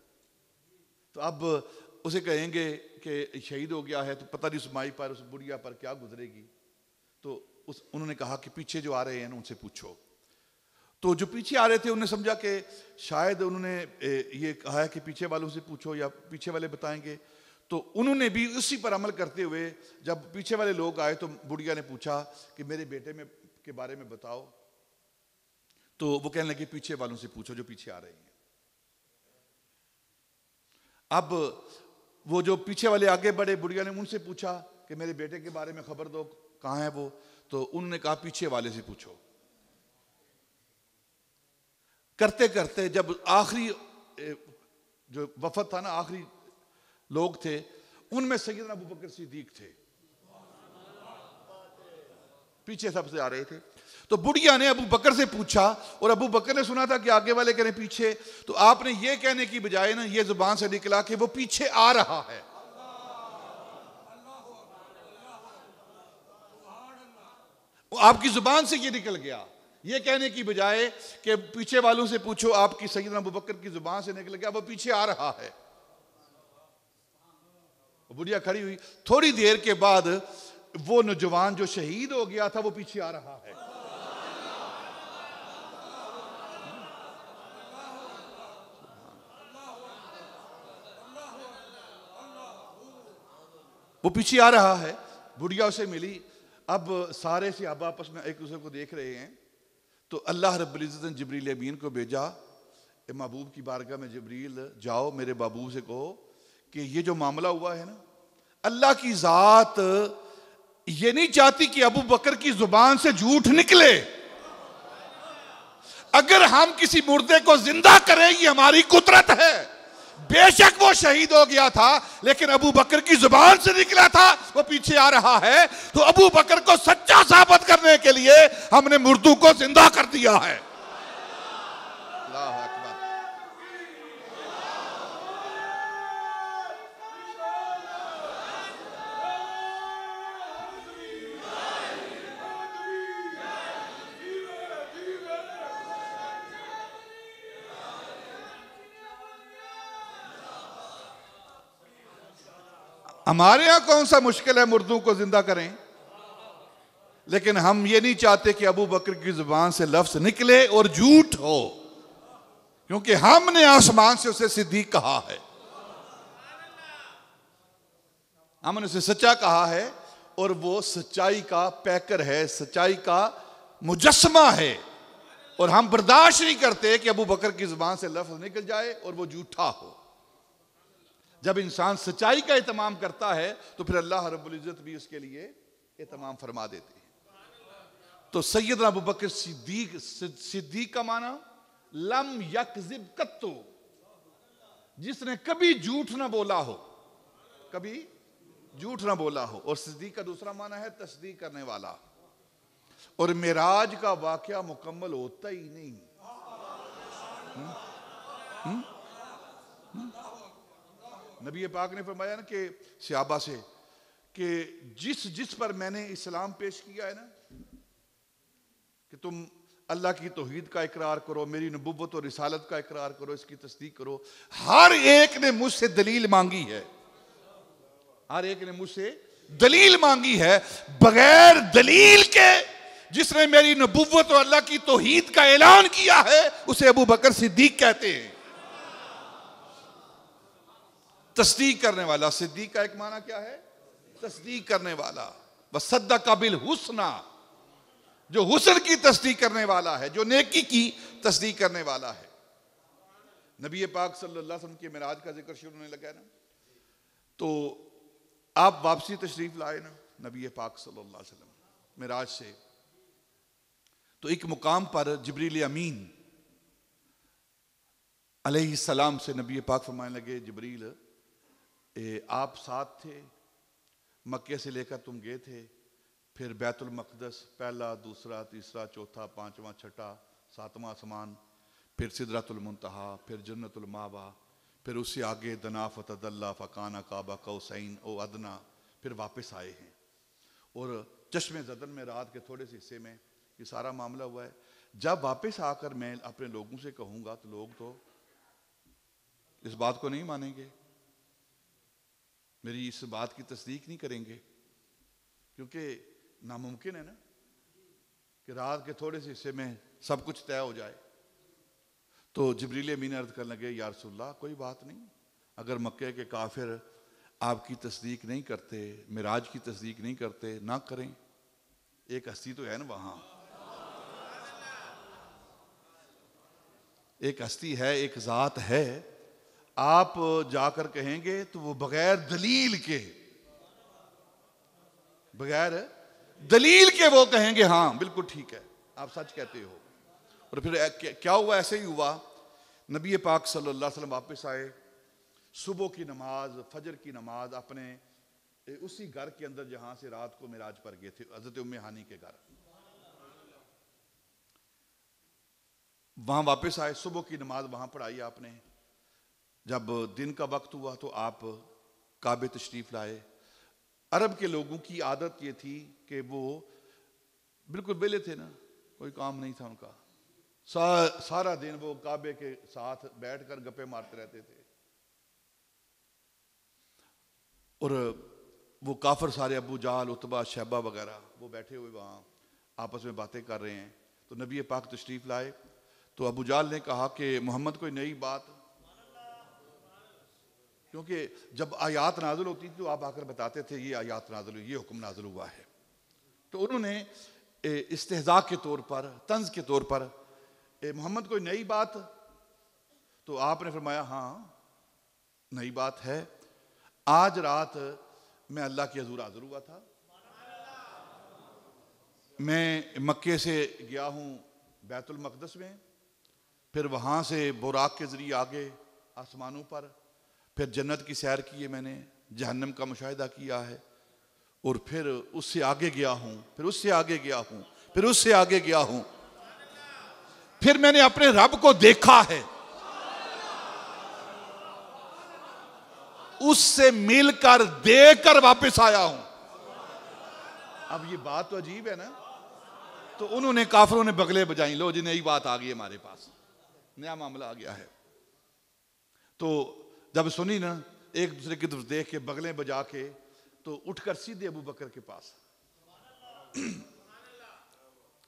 तो अब उसे कहेंगे कि शहीद हो गया है, तो पता नहीं उस माई पर, उस बुढ़िया पर क्या गुजरेगी। तो उन्होंने कहा कि पीछे जो आ रहे हैं ना उनसे पूछो। तो जो पीछे आ रहे थे उन्होंने समझा कि शायद उन्होंने ये कहा है कि पीछे वालों से पूछो या पीछे वाले बताएंगे, तो उन्होंने भी उसी पर अमल करते हुए जब पीछे वाले लोग आए तो बुढ़िया ने पूछा कि मेरे बेटे में के बारे में बताओ। तो वो कहने लगे पीछे वालों से पूछो जो पीछे आ रहे हैं। अब वो जो पीछे वाले आगे बढ़े, बुढ़िया ने उनसे पूछा कि मेरे बेटे के बारे में खबर दो, कहाँ है वो। तो उन्होंने कहा पीछे वाले से पूछो। करते करते जब आखिरी जो वफद था ना, आखिरी लोग थे, उनमें सैयदना अबू बकर सिद्दीक थे, पीछे सबसे आ रहे थे। तो बुढ़िया ने अबू बकर से पूछा और अबू बकर ने सुना था कि आगे वाले कह रहे पीछे, तो आपने ये कहने की बजाय ना ये जुबान से निकला कि वो पीछे आ रहा है। आपकी जुबान से ये निकल गया, ये कहने की बजाय कि पीछे वालों से पूछो, आपकी सैयदना अबू बकर की जुबान से निकल गया वो पीछे आ रहा है। बुढ़िया खड़ी हुई। थोड़ी देर के बाद वो नौजवान जो शहीद हो गया था वो पीछे आ रहा है। वो पीछे आ रहा है। बुढ़िया उसे मिली। अब सारे सहाबा आपस में एक दूसरे को देख रहे हैं। तो अल्लाह रब्बुल इज्जत ने जिब्रील अमीन को भेजा, महबूब की बारगाह में जिब्रील जाओ मेरे बाबू से कहो कि ये जो मामला हुआ है ना, अल्लाह की जात ये नहीं चाहती कि अबू बकर की जुबान से झूठ निकले। अगर हम किसी मुर्दे को जिंदा करें ये हमारी कुदरत है। बेशक वो शहीद हो गया था लेकिन अबू बकर की जुबान से निकला था वो पीछे आ रहा है। तो अबू बकर को सच्चा साबित करने के लिए हमने मुर्दों को जिंदा कर दिया है। अल्लाह अकबर। हमारे यहां कौन सा मुश्किल है मुर्दों को जिंदा करें, लेकिन हम ये नहीं चाहते कि अबू बकर की जुबान से लफ्ज निकले और झूठ हो, क्योंकि हमने आसमान से उसे सिद्दीक कहा है, हमने उसे सच्चा कहा है और वो सच्चाई का पैकर है, सच्चाई का मुजस्समा है। और हम बर्दाश्त नहीं करते कि अबू बकर की जुबान से लफ्ज निकल जाए और वो झूठा हो। जब इंसान सच्चाई का एहतमाम करता है तो फिर अल्लाह रब्बुल इज्जत भी उसके लिए एहतमाम फरमा देते हैं। तो सैयदना अबू बकर सिद्दीक का माना लम यकज़िब कत्तु, जिसने कभी झूठ ना बोला हो, कभी झूठ ना बोला हो। और सिद्दीक का दूसरा माना है तस्दीक करने वाला। और मेराज का वाकया मुकम्मल होता ही नहीं। नबी पाक ने फरमाया ना कि सहाबा से कि जिस पर मैंने इस्लाम पेश किया है ना, कि तुम अल्लाह की तौहीद का इकरार करो, मेरी नबुव्वत और रिसालत का इकरार करो, इसकी तस्दीक करो, हर एक ने मुझसे दलील मांगी है, हर एक ने मुझसे दलील मांगी है। बगैर दलील के जिसने मेरी नबुव्वत और अल्लाह की तौहीद का ऐलान किया है उसे अबू बकर सिद्दीक कहते हैं। तस्दीक करने वाला, सिद्दीक का एक माना क्या है? तस्दीक करने वाला। वसद्दक़ बिल हुस्ना, जो हुस्न की तस्दीक करने वाला है, जो नेकी की तस्दीक करने वाला है। नबी पाक सल्लल्लाहु अलैहि वसल्लम के मिराज का जिक्र शुरू होने लगा ना, तो आप वापसी तशरीफ लाए ना नबी पाक सल्लल्लाहु अलैहि वसल्लम मिराज से। तो एक मुकाम पर जिब्रील अमीन अलैहिस्सलाम से नबी पाक फरमाने लगे, जिब्रील आप साथ थे, मक्के से लेकर तुम गए थे, फिर बैतुल मक़दस पहला, दूसरा, तीसरा, चौथा, पांचवा, छठा, सातवां आसमान, फिर सिदरतुल मुंतहा, फिर जन्नतुल मावा, फिर उससे आगे दना फतदल्ला फ़काना काबा कौसैन ओ अदना, फिर वापस आए हैं। और चश्मे ज़दन में रात के थोड़े से हिस्से में ये सारा मामला हुआ है। जब वापस आकर मैं अपने लोगों से कहूँगा तो लोग तो इस बात को नहीं मानेंगे। मेरी इस बात की तस्दीक नहीं करेंगे, क्योंकि नामुमकिन है ना कि रात के थोड़े से हिस्से में सब कुछ तय हो जाए। तो जिब्रील अमीन अर्ज करने लगे, या रसूलल्लाह कोई बात नहीं, अगर मक्के के काफिर आपकी तस्दीक नहीं करते, मिराज की तस्दीक नहीं करते, ना करें, एक हस्ती तो है ना वहां, एक हस्ती है, एक जात है, आप जाकर कहेंगे तो वो बगैर दलील के वो कहेंगे हाँ बिल्कुल ठीक है, आप सच कहते हो। और फिर क्या हुआ? ऐसे ही हुआ, नबी पाक सल्लल्लाहु अलैहि वसल्लम वापस आए, सुबह की नमाज, फजर की नमाज अपने उसी घर के अंदर जहां से रात को मिराज पर गए थे, हजरत उम्मे हानी के घर, वहां वापस आए, सुबह की नमाज वहां पढ़ाई आपने। जब दिन का वक्त हुआ तो आप काबे तशरीफ लाए। अरब के लोगों की आदत ये थी कि वो बिल्कुल बेले थे ना, कोई काम नहीं था उनका, सारा दिन वो काबे के साथ बैठकर गप्पे मारते रहते थे। और वो काफर सारे, अबू जाल, उतबा, शैबा वगैरह, वो बैठे हुए वहाँ आपस में बातें कर रहे हैं। तो नबी पाक तशरीफ लाए तो अबू जाल ने कहा कि मोहम्मद कोई नई बात, क्योंकि जब आयात नाज़िल होती थी तो आप आकर बताते थे ये आयात नाज़िल हुई, ये हुक्म नाज़िल हुआ है। तो उन्होंने इस्तेहज़ा के तौर पर, तंज के तौर पर, मोहम्मद कोई नई बात, तो आपने फरमाया हाँ नई बात है, आज रात मैं अल्लाह के हज़ूर हाज़िर हुआ था, मैं मक्के से गया हूँ बैतुल मक़दस में, फिर वहाँ से बुराक के ज़रिए आगे आसमानों पर, फिर जन्नत की सैर की है मैंने, जहन्नम का मुशाहिदा किया है, और फिर उससे आगे गया हूँ, फिर उससे आगे गया हूँ, फिर उससे आगे गया हूँ, फिर मैंने अपने रब को देखा है, उससे मिलकर देखकर वापस आया हूं। अब ये बात तो अजीब है ना। तो उन्होंने, काफिरों ने बगले बजाई, लो जी नई बात आ गई हमारे पास, नया मामला आ गया है। तो जब सुनी ना, एक दूसरे की तरफ देख के बगले बजा के, तो उठकर सीधे अबू बकर के पास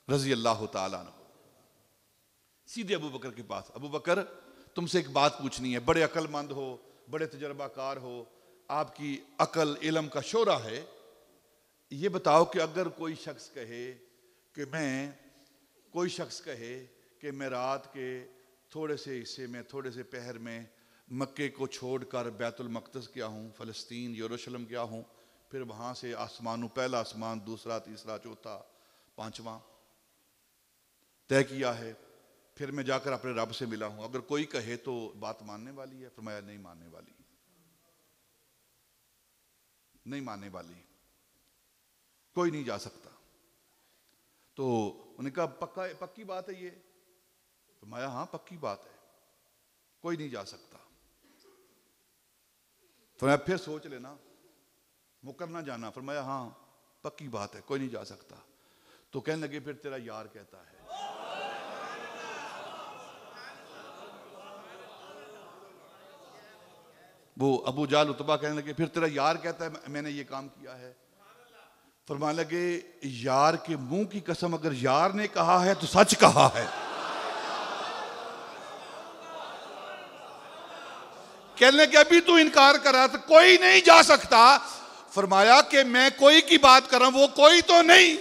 रजी अल्लाह ताला अन्हु, सीधे अबू बकर के पास, अबू बकर तुमसे एक बात पूछनी है, बड़े अक्लमंद हो, बड़े तजर्बाकार हो, आपकी अकल इल्म का शोरा है, ये बताओ कि अगर कोई शख्स कहे कि मैं रात के थोड़े से हिस्से में, थोड़े से पहर में मक्के को छोड़कर बैतुल मक़दस गया हूँ, फ़लस्तीन यरूशलेम गया हूँ, फिर वहाँ से आसमानों, पहला आसमान, दूसरा, तीसरा, चौथा, पांचवा तय किया है, फिर मैं जाकर अपने रब से मिला हूँ, अगर कोई कहे तो बात मानने वाली है? फरमाया नहीं मानने वाली, नहीं मानने वाली, कोई नहीं जा सकता। तो उन्होंने कहा पक्की बात है ये? फरमाया हाँ पक्की बात है, कोई नहीं जा सकता। फरमाया फिर सोच लेना, मुकर ना जाना। फरमाया हाँ पक्की बात है, कोई नहीं जा सकता। तो कहने लगे फिर तेरा यार कहता है, वो अबू जाल उतबा कहने लगे फिर तेरा यार कहता है मैंने ये काम किया है। फरमाने लगे यार के मुंह की कसम, अगर यार ने कहा है तो सच कहा है। कहने लगे अभी तू इनकार कर रहा था, कोई नहीं जा सकता। फरमाया कि मैं कोई की बात कर रहा हूं, वो कोई तो नहीं।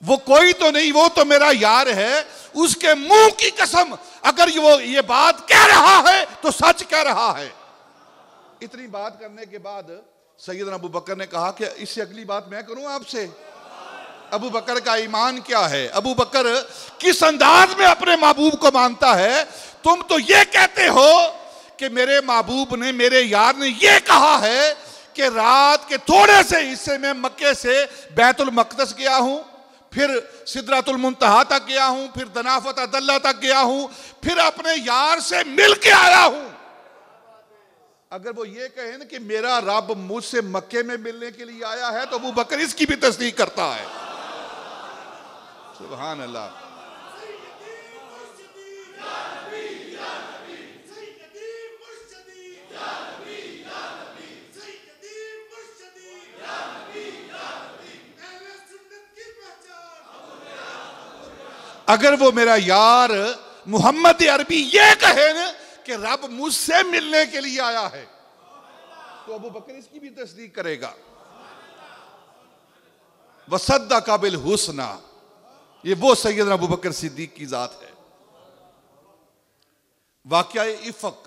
वो कोई तो नहीं, वो तो मेरा यार है, उसके मुंह की कसम अगर वो ये बात कह रहा है तो सच कह रहा है। इतनी बात करने के बाद सैयदना अबू बकर ने कहा कि इससे अगली बात मैं करूं आपसे। अबू बकर का ईमान क्या है, अबू बकर किस अंदाज में अपने महबूब को मानता है। तुम तो ये कहते हो कि मेरे महबूब ने, मेरे यार ने ये कहा है कि रात के थोड़े से हिस्से में मक्के से बैतुल मक़दस गया हूं, फिर सिदरतुल मुंतहा तक गया हूं, फिर दनाफत अदल्ला तक गया हूं, फिर अपने यार से मिल के आया हूं। अगर वो ये कहे ना कि मेरा रब मुझसे मक्के में मिलने के लिए आया है, तो अबू बकर इसकी भी तस्दीक करता है। सुभान अल्लाह। अगर वो मेरा यार मोहम्मद अरबी ये कहे ना कि रब मुझसे मिलने के लिए आया है, तो अबू बकर इसकी भी तस्दीक करेगा। वसद्दक़ बिल हुस्ना, ये वो सैयदना अबू बकर सिद्दीक की जात है। वाक़या इफ़क,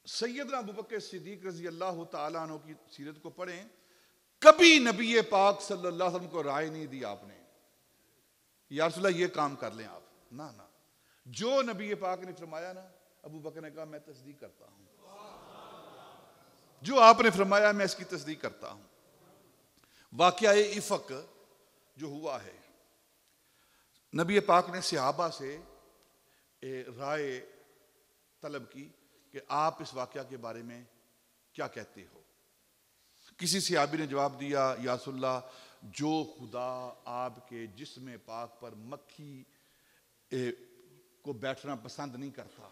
सैयदना अबू बकर सिद्दीक रज़ी अल्लाह तआला अन्हु की सीरत को पढ़ें। कभी नबी पाक सल्लल्लाहु अलैहि वसल्लम को राय नहीं दी आपने, या रसूलल्लाह ये काम कर लें आप, ना ना, जो नबी पाक ने फरमाया ना, अबू बकर ने कहा मैं तस्दीक करता हूं, जो आपने फरमाया मैं इसकी तस्दीक करता हूं। वाक़या इफ़क जो हुआ है, नबी पाक ने सहाबा से राय तलब की कि आप इस वाक़या के बारे में क्या कहते हो। किसी सहाबी ने जवाब दिया, या रसूलल्लाह, जो खुदा आपके जिस्म पाक पर मक्खी को बैठना पसंद नहीं करता,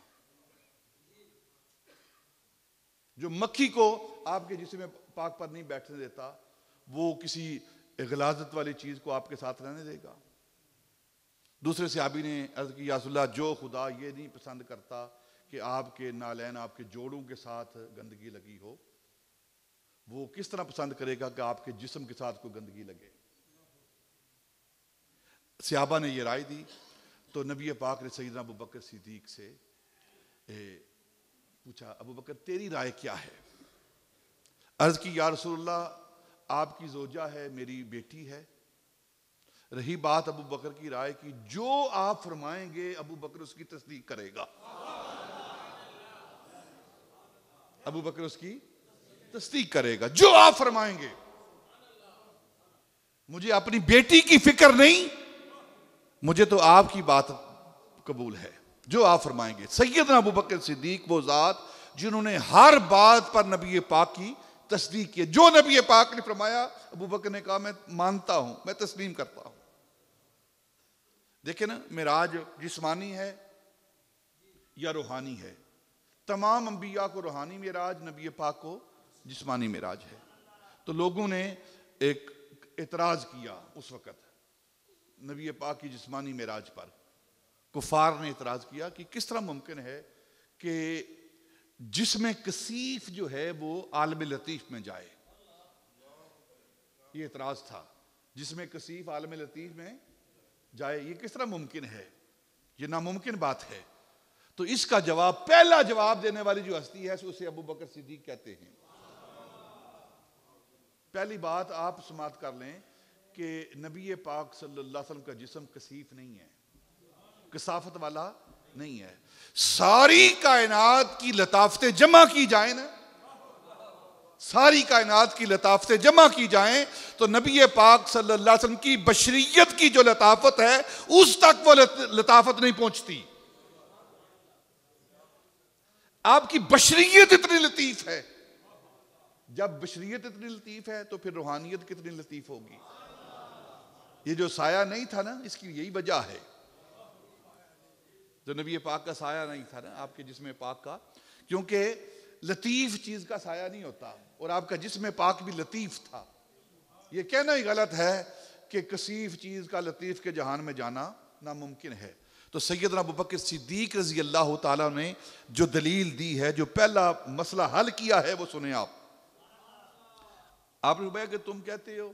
जो मक्खी को आपके जिस्म पाक पर नहीं बैठने देता, वो किसी गलाजत वाली चीज को आपके साथ रहने देगा। दूसरे सहाबी ने अर्ज की, या रसूलल्लाह, जो खुदा ये नहीं पसंद करता कि आपके नालैन, आपके जोड़ों के साथ गंदगी लगी हो, वो किस तरह पसंद करेगा कि आपके जिस्म के साथ कोई गंदगी लगे। सहाबा ने ये राय दी, तो नबी पाक ने सैयदना अबू बकर सिद्दीक से पूछा, अबू बकर तेरी राय क्या है। अर्ज की, या रसूलल्लाह, आपकी जोजा है, मेरी बेटी है। रही बात अबू बकर की राय की, जो आप फरमाएंगे अबू बकर उसकी तस्दीक करेगा। अबू बकर उसकी तस्दीक करेगा, जो आप फरमाएंगे। मुझे अपनी बेटी की फिक्र नहीं, मुझे तो आपकी बात कबूल है, जो आप फरमाएंगे। सैयदना अबू बकर सिद्दीक वो जात जिन्होंने हर बात पर नबी पाक की तस्दीक की। जो नबी पाक ने फरमाया, अबू बकर ने कहा मैं मानता हूं, मैं तस्लीम करता हूं। देखे ना, मिराज जिस्मानी है या रूहानी है। तमाम अंबिया को रूहानी मिराज, नबी पाक को जिस्मानी मिराज है। तो लोगों ने एक एतराज किया उस वक़्त नबी पाक की जिस्मानी मिराज पर। कुफार ने एतराज किया कि किस तरह मुमकिन है कि जिस्म कसीफ जो है वो आलम लतीफ में जाए। ये एतराज था, जिस्म कसीफ आलम लतीफ में जाए, ये किस तरह मुमकिन है, ये नामुमकिन बात है। तो इसका जवाब, पहला जवाब देने वाली जो हस्ती है उसे अबू बकर सिद्दीक कहते हैं। पहली बात आप समात कर लें कि नबी पाक सल्लल्लाहु अलैहि वसल्लम का जिस्म कसीफ नहीं है, कसाफत वाला नहीं है। सारी कायनात की लताफतें जमा की जाए ना, सारी कायनात की लताफतें जमा की जाएं, तो नबी पाक सल्लल्लाहु अलैहि वसल्लम की बशरियत की जो लताफत है उस तक वो लताफत नहीं पहुंचती। आपकी बशरियत इतनी लतीफ है, जब बशरियत इतनी लतीफ है तो फिर रूहानियत कितनी लतीफ होगी। ये जो साया नहीं था ना, इसकी यही वजह है। जो नबी पाक का साया नहीं था ना आपके जिस्म पाक का, क्योंकि लतीफ चीज का साया नहीं होता, और आपका जिस्म पाक भी लतीफ था। ये कहना ही गलत है कि कसीफ चीज का लतीफ के जहान में जाना नामुमकिन है। तो सैयदना अबू बकर सिद्दीक रज़ी अल्लाह ताला ने जो दलील दी है, जो पहला मसला हल किया है, वो सुने आप। आपने बताया कि तुम कहते हो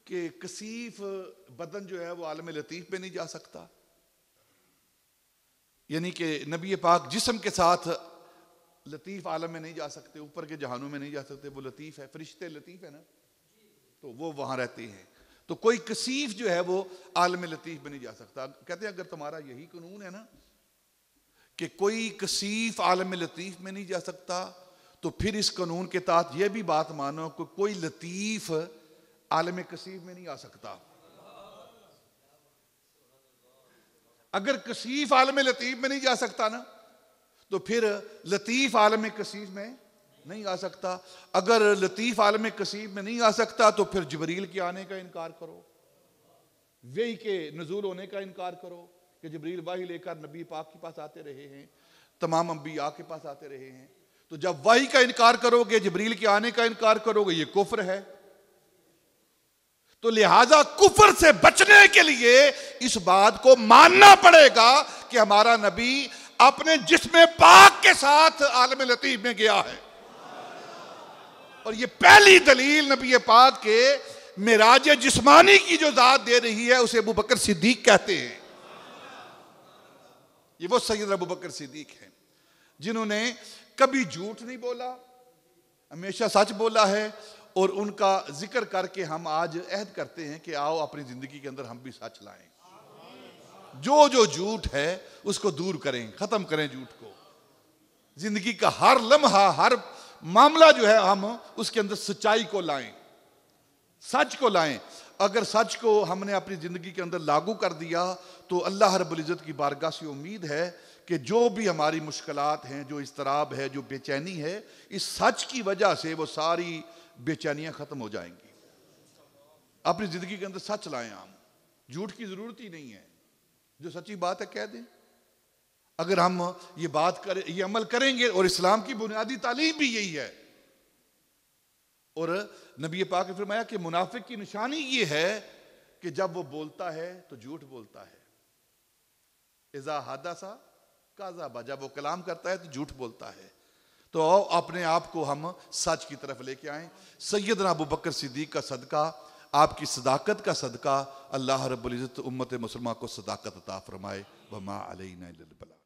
कि कसीफ बदन जो है वो आलम लतीफ में नहीं जा सकता, यानी कि नबी पाक जिस्म के साथ लतीफ आलम में नहीं जा सकते, ऊपर के जहानों में नहीं जा सकते। वो लतीफ है, फरिश्ते लतीफ है ना, तो वो वहां रहते हैं। तो कोई कसीफ जो है वो आलम लतीफ में नहीं जा सकता। कहते हैं अगर तुम्हारा यही कानून है ना कि कोई कसीफ आलम लतीफ में नहीं जा सकता, तो फिर इस कानून के तहत यह भी बात मानो कि कोई लतीफ आलम कसीफ में नहीं आ सकता। अगर कसीफ आलम लतीफ में नहीं जा सकता ना, तो फिर लतीफ आलम कसीफ में नहीं आ सकता। अगर लतीफ आलम कसीफ में नहीं आ सकता, तो फिर जिब्रील के आने का इनकार करो। वही के नजूल होने का इनकार करो कि जिब्रील वही लेकर नबी पाक के पास आते रहे हैं, तमाम अंबिया के पास आते रहे हैं। तो जब वही का इनकार करोगे, जिब्रील के आने का इनकार करोगे, ये कुफ्र है। तो लिहाजा कुफ्र से बचने के लिए इस बात को मानना पड़ेगा कि हमारा नबी अपने जिस्म पाक के साथ आलम लतीफ में गया है। और ये पहली दलील नबी पाक के मिराज जिस्मानी की जो जात दे रही है उसे अबू बकर सिद्दीक कहते हैं। ये वो सैयद अबू बकर सिद्दीक हैं जिन्होंने कभी झूठ नहीं बोला, हमेशा सच बोला है। और उनका जिक्र करके हम आज अहद करते हैं कि आओ अपनी जिंदगी के अंदर हम भी सच लाएं। जो जो झूठ है उसको दूर करें, खत्म करें झूठ को। जिंदगी का हर लम्हा, हर मामला जो है हम उसके अंदर सच्चाई को लाएं, सच को लाएं। अगर सच को हमने अपनी जिंदगी के अंदर लागू कर दिया तो अल्लाह रब्बुल इज्जत की बारगाह से उम्मीद है कि जो भी हमारी मुश्किलात हैं, जो इस्तराब है, जो बेचैनी है, इस सच की वजह से वो सारी बेचैनियां खत्म हो जाएंगी। अपनी जिंदगी के अंदर सच लाएं, हम झूठ की जरूरत ही नहीं है। जो सच्ची बात है कह दें। अगर हम ये बात करें, ये अमल करेंगे, और इस्लाम की बुनियादी तालीम भी यही है। और नबी पाक ने फरमाया कि मुनाफिक की निशानी ये है कि जब वो बोलता है तो झूठ बोलता है। इज़ा हदसा काज़ाबा, जब वो कलाम करता है तो झूठ बोलता है। तो अपने आप को हम सच की तरफ लेके आए। सैयदना अबू बकर सिद्दीक का सदका, आपकी सदाकत का सदका, अल्लाह रब्बुल इज़्ज़त उम्मत मुसलमान को सदाकत अता फरमाए। वमा अलैना इल्लल बलाग।